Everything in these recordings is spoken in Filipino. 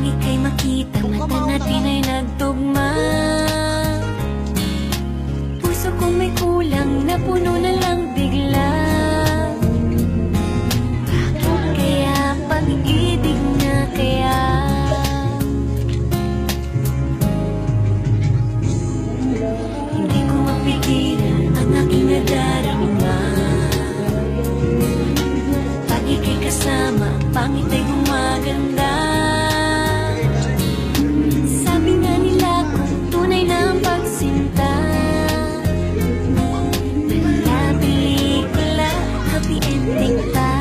Nang ika'y makita, mata natin ay nagtugma. Puso kong may kulang, napuno na lang bigla. Bakit kaya pag-ibig na kaya? Hindi ko mapigilan ang aking nadarama. Pag ika'y kasama, pangit ay gumaganda. Sabi nga nila kung tunay na ang pagsinta, wala pelikula, happy ending pa.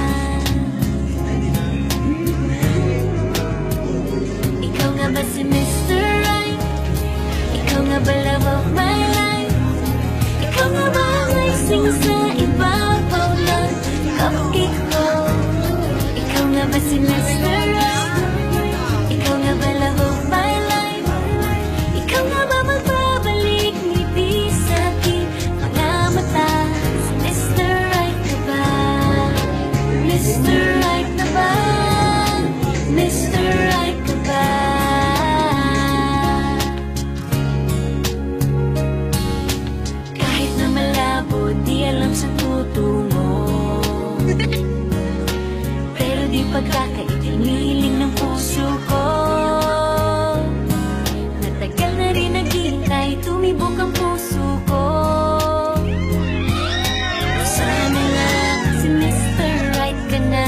Ikaw nga ba si Mr. Right? Ikaw nga ba love of my life? Ikaw nga ba ang icing sa ibabaw ng cupcake ko? Ikaw nga ba si Mr. Right? Ikaw nga ba love of my life? Ikaw nga ba magbabalik ngiti sa aking mga mata? Si Mr. Right na ba? Mr. Right na ba? Mr. Right ka ba? Kahit na malabo, di alam sa tutungo, pero di pagkakainiling ng puso ko. Natagal na rin naghihintay, tumibok ang puso ko. Sana lang si Mr. Right ka na.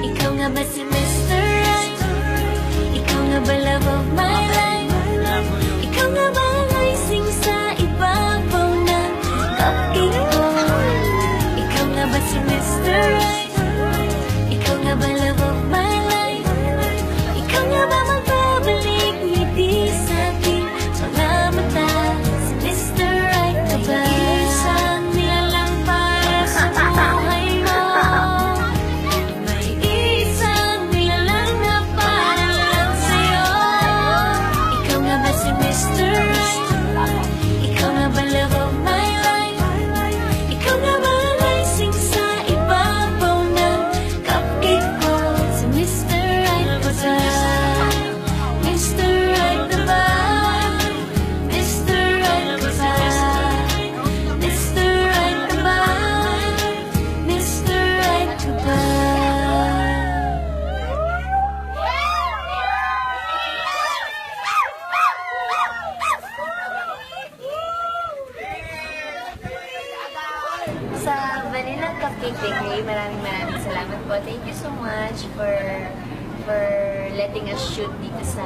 Ikaw nga ba si Mr. Right? Ikaw nga ba love of my life? Ikaw nga ba ang icing sa ibabaw ng cupcake ko? Ikaw nga ba si Mr. Right? Ikaw nga ba love of my life? Ikaw nga ba magbabalik ngiti sa aking mga mata? Si Mr. Right ka ba? Isang nilalang para sa buhay mo. May isang nilalang na para lang sa'yo. Ikaw nga ba si Mr. Right? Ikaw nga ba love of my life? Ikaw nga ba ang icing sa ibabaw ng cupcake ko? Si Mr. Right ba ba? Mr. Right na ba? Mr. Right ba ba? Mr. Right na ba? Mr. Right ka ba? Sa Vanilla Cupcake Bakery, maraming salamat po. Thank you so much for letting us shoot dito sa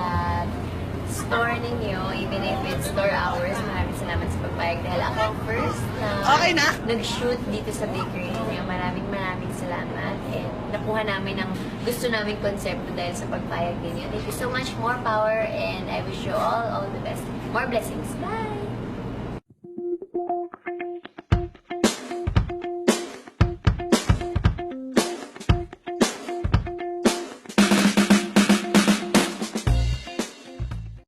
store ninyo, even if it's store hours. Maraming salamat sa pagpayag dahil ako ang first na nag-shoot dito sa bakery ninyo. Maraming salamat. And nakuha namin ang gusto naming konsepto dahil sa pagpayag ninyo. Thank you so much. More power and I wish you all the best. More blessings. Bye!